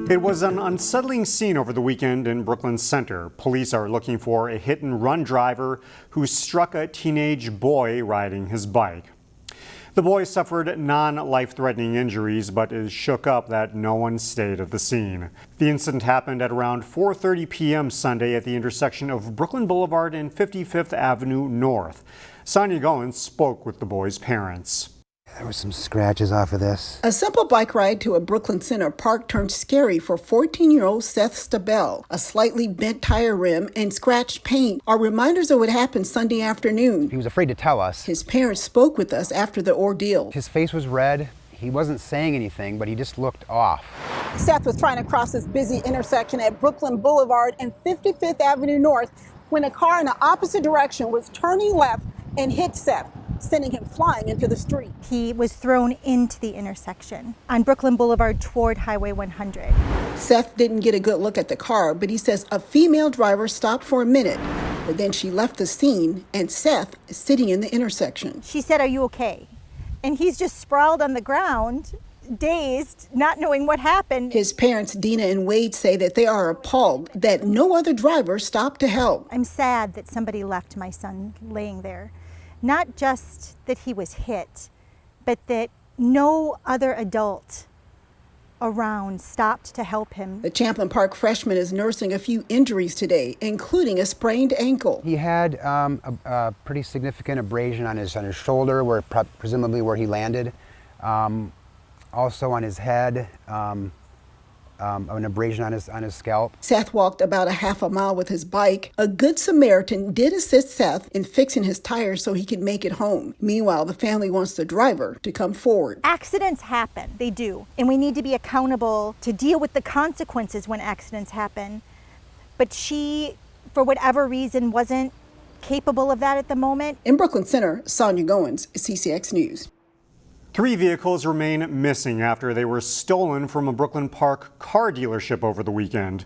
It was an unsettling scene over the weekend in Brooklyn Center. Police are looking for a hit-and-run driver who struck a teenage boy riding his bike. The boy suffered non-life-threatening injuries, but is shook up that no one stayed at the scene. The incident happened at around 4:30 p.m. Sunday at the intersection of Brooklyn Boulevard and 55th Avenue North. Sonia Goins spoke with the boy's parents. There were some scratches off of this. A simple bike ride to a Brooklyn Center park turned scary for 14-year-old Seth Stabell. A slightly bent tire rim and scratched paint are reminders of what happened Sunday afternoon. He was afraid to tell us. His parents spoke with us after the ordeal. His face was red. He wasn't saying anything, but he just looked off. Seth was trying to cross this busy intersection at Brooklyn Boulevard and 55th Avenue North when a car in the opposite direction was turning left and hit Seth, sending him flying into the street. He was thrown into the intersection on Brooklyn Boulevard toward Highway 100. Seth didn't get a good look at the car, but he says a female driver stopped for a minute, but then she left the scene and Seth is sitting in the intersection. She said, "Are you okay?" And he's just sprawled on the ground, dazed, not knowing what happened. His parents, Dina and Wade, say that they are appalled that no other driver stopped to help. I'm sad that somebody left my son laying there. Not just that he was hit, but that no other adult around stopped to help him. The Champlin Park freshman is nursing a few injuries today, including a sprained ankle. He had a pretty significant abrasion on his shoulder, where presumably where he landed. Also on his head, an abrasion on his scalp. Seth walked about a half a mile with his bike. A good Samaritan did assist Seth in fixing his tires so he could make it home. Meanwhile, the family wants the driver to come forward. Accidents happen, they do, and we need to be accountable to deal with the consequences when accidents happen. But she, for whatever reason, wasn't capable of that at the moment. In Brooklyn Center, Sonia Goins, CCX News. 3 vehicles remain missing after they were stolen from a Brooklyn Park car dealership over the weekend.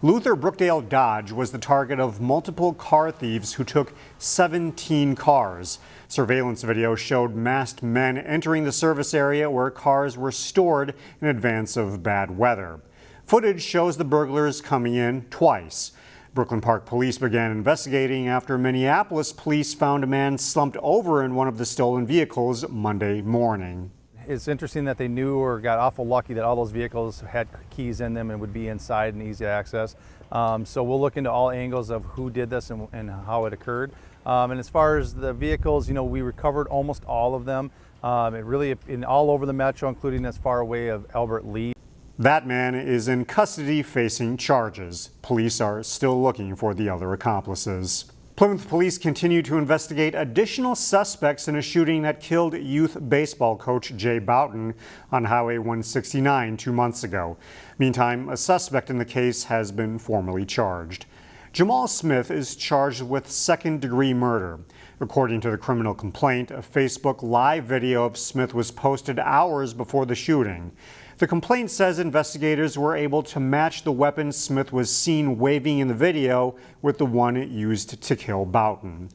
Luther Brookdale Dodge was the target of multiple car thieves who took 17 cars. Surveillance video showed masked men entering the service area where cars were stored in advance of bad weather. Footage shows the burglars coming in twice. Brooklyn Park police began investigating after Minneapolis police found a man slumped over in one of the stolen vehicles Monday morning. It's interesting that they knew or got awful lucky that all those vehicles had keys in them and would be inside and easy access. So we'll look into all angles of who did this and how it occurred. And as far as the vehicles, we recovered almost all of them. It really all over the metro, including as far away of Albert Lee. That man is in custody facing charges. Police are still looking for the other accomplices. Plymouth police continue to investigate additional suspects in a shooting that killed youth baseball coach Jay Boutin on Highway 169 2 months ago. Meantime, a suspect in the case has been formally charged. Jamal Smith is charged with second-degree murder. According to the criminal complaint, a Facebook Live video of Smith was posted hours before the shooting. The complaint says investigators were able to match the weapon Smith was seen waving in the video with the one used to kill Boutin.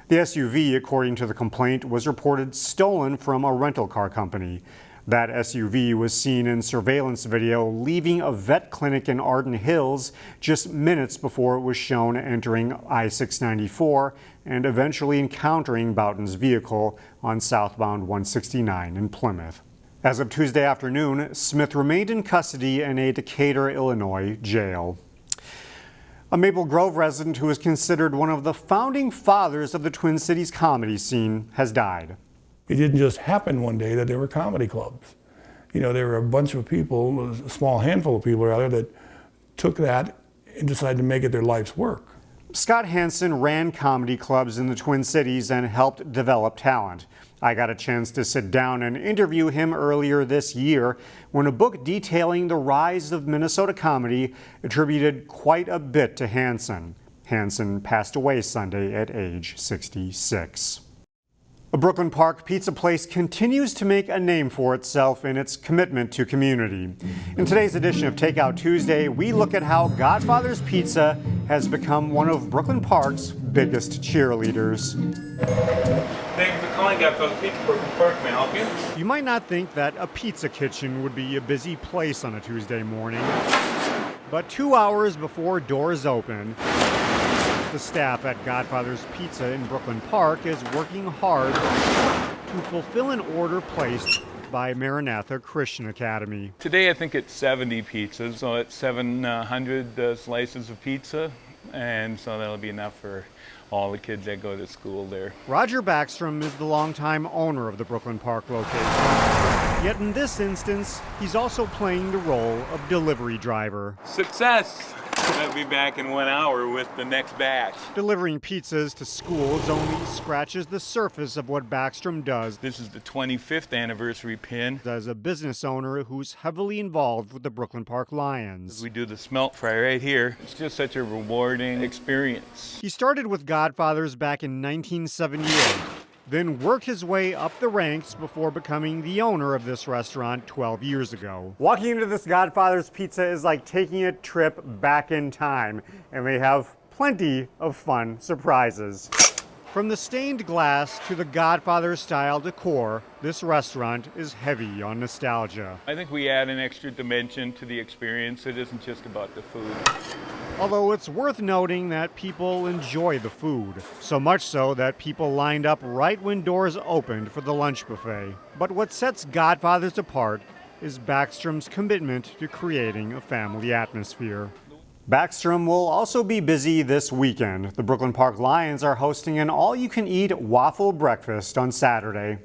The SUV, according to the complaint, was reported stolen from a rental car company. That SUV was seen in surveillance video leaving a vet clinic in Arden Hills just minutes before it was shown entering I-694 and eventually encountering Boutin's vehicle on southbound 169 in Plymouth. As of Tuesday afternoon, Smith remained in custody in a Decatur, Illinois jail. A Maple Grove resident who is considered one of the founding fathers of the Twin Cities comedy scene has died. It didn't just happen one day that there were comedy clubs. There were a bunch of people, a small handful of people rather, that took that and decided to make it their life's work. Scott Hansen ran comedy clubs in the Twin Cities and helped develop talent. I got a chance to sit down and interview him earlier this year when a book detailing the rise of Minnesota comedy attributed quite a bit to Hansen. Hansen passed away Sunday at age 66. A Brooklyn Park pizza place continues to make a name for itself in its commitment to community. In today's edition of Takeout Tuesday, we look at how Godfather's Pizza has become one of Brooklyn Park's biggest cheerleaders. Thank you for coming. all I got for the pizza Park. May I help you? You might not think that a pizza kitchen would be a busy place on a Tuesday morning, but 2 hours before doors open, the staff at Godfather's Pizza in Brooklyn Park is working hard to fulfill an order placed by Maranatha Christian Academy. Today I think it's 70 pizzas, so it's 700 slices of pizza, and so that'll be enough for all the kids that go to school there. Roger Backstrom is the longtime owner of the Brooklyn Park location. Yet in this instance, he's also playing the role of delivery driver. Success! I'll be back in 1 hour with the next batch. Delivering pizzas to schools only scratches the surface of what Backstrom does. This is the 25th anniversary pin. As a business owner who's heavily involved with the Brooklyn Park Lions. We do the smelt fry right here. It's just such a rewarding experience. He started with Godfather's back in 1978, then worked his way up the ranks before becoming the owner of this restaurant 12 years ago. Walking into this Godfather's Pizza is like taking a trip back in time, and they have plenty of fun surprises. From the stained glass to the Godfather-style decor, this restaurant is heavy on nostalgia. I think we add an extra dimension to the experience. It isn't just about the food. Although it's worth noting that people enjoy the food, so much so that people lined up right when doors opened for the lunch buffet. But what sets Godfathers apart is Backstrom's commitment to creating a family atmosphere. Backstrom will also be busy this weekend. The Brooklyn Park Lions are hosting an all-you-can-eat waffle breakfast on Saturday.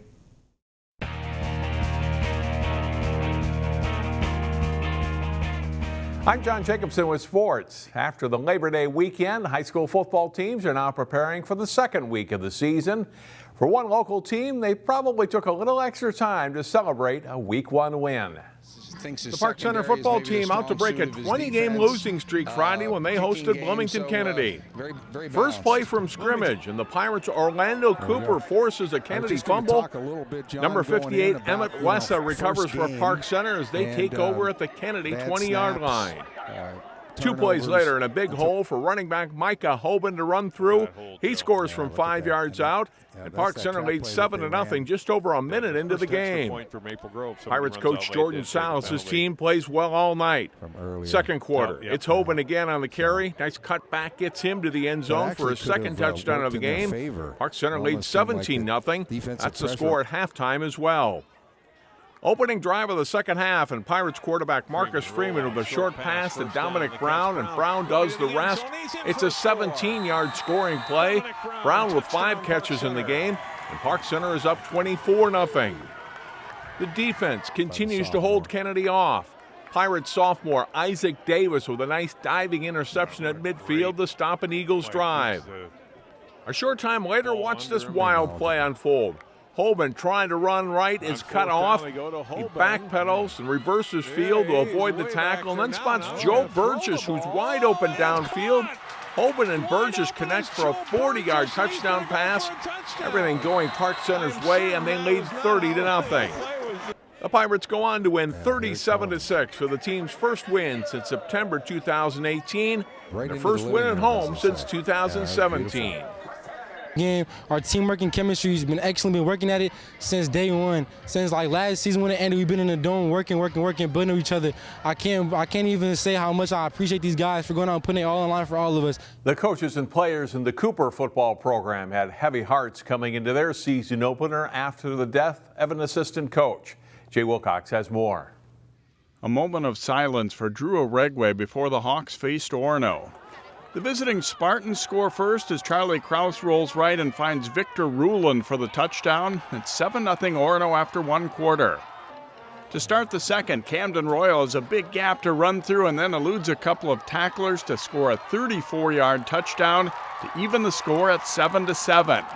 I'm John Jacobson with sports. After the Labor Day weekend, high school football teams are now preparing for the second week of the season. For one local team, they probably took a little extra time to celebrate a Week 1 win. The Park Center football team out to break a 20-game losing streak Friday when they hosted Bloomington Kennedy. First play from scrimmage, and the Pirates' Orlando Cooper forces a Kennedy fumble. Number 58, Emmett Wessa, recovers for Park Center as they take over at the Kennedy 20-yard line. 2 plays later, and a big hole for running back Micah Hoban to run through. He scores from 5 yards out, and Park Center leads 7-0 just over a minute into the game. Pirates coach Jordan Salas' team plays well all night. Second quarter, it's Hoban again on the carry. Nice cutback gets him to the end zone for his second touchdown of the game. Park Center leads 17-0. That's the score at halftime as well. Opening drive of the second half, and Pirates quarterback Marcus Freeman with a short pass to Dominic Brown, and Brown does the rest. It's a 17-yard scoring play. Brown with 5 catches in the game, and Park Center is up 24-0. The defense continues to hold Kennedy off. Pirates sophomore Isaac Davis with a nice diving interception at midfield to stop an Eagles drive. A short time later, watch this wild play unfold. Hoban trying to run right is cut off. He backpedals and reverses field to avoid the tackle, and then spots Joe Burgess, who's wide open downfield. Hoban and Burgess connect for a 40-yard touchdown pass. Everything going Park Center's way, and they lead 30-0. The Pirates go on to win 37-6 for the team's first win since September 2018, their first win at home since 2017. Game, our teamwork and chemistry has been excellent. Been working at it since day one. Since like last season when it ended, we've been in the dome working, building each other. I can't even say how much I appreciate these guys for going out and putting it all on line for all of us. The coaches and players in the Cooper football program had heavy hearts coming into their season opener after the death of an assistant coach. Jay Wilcox has more. A moment of silence for Drew Oregwe before the Hawks faced Orono. The visiting Spartans score first as Charlie Krause rolls right and finds Victor Ruland for the touchdown. It's 7-0 Orono after 1 quarter. To start the second, Camden Royal has a big gap to run through and then eludes a couple of tacklers to score a 34-yard touchdown to even the score at 7-7.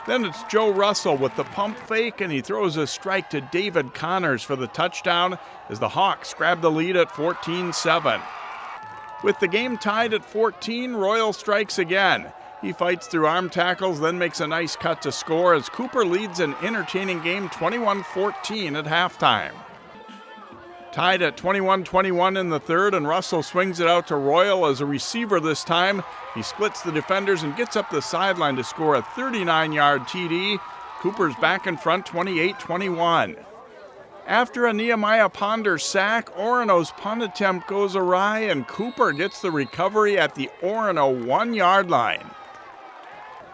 Then it's Joe Russell with the pump fake, and he throws a strike to David Connors for the touchdown as the Hawks grab the lead at 14-7. With the game tied at 14, Royal strikes again. He fights through arm tackles, then makes a nice cut to score as Cooper leads an entertaining game 21-14 at halftime. Tied at 21-21 in the third, and Russell swings it out to Royal as a receiver this time. He splits the defenders and gets up the sideline to score a 39-yard TD. Cooper's back in front 28-21. After a Nehemiah Ponder sack, Orono's punt attempt goes awry and Cooper gets the recovery at the Orono 1-yard line.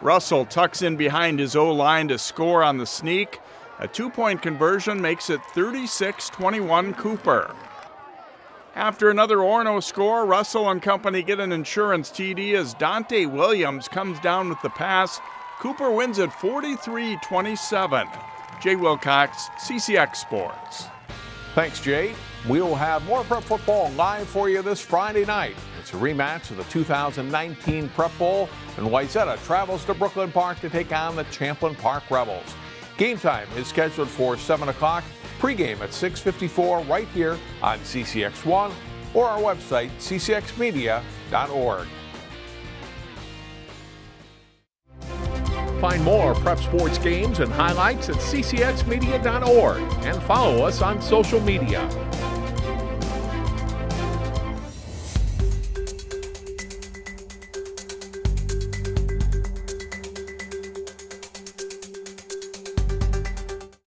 Russell tucks in behind his O-line to score on the sneak. A 2-point conversion makes it 36-21 Cooper. After another Orono score, Russell and company get an insurance TD as Dante Williams comes down with the pass. Cooper wins at 43-27. Jay Wilcox, CCX Sports. Thanks, Jay. We'll have more prep football live for you this Friday night. It's a rematch of the 2019 Prep Bowl, and Wayzata travels to Brooklyn Park to take on the Champlin Park Rebels. Game time is scheduled for 7 o'clock. Pregame at 6:54 right here on CCX1 or our website, ccxmedia.org. Find more prep sports games and highlights at ccxmedia.org and follow us on social media.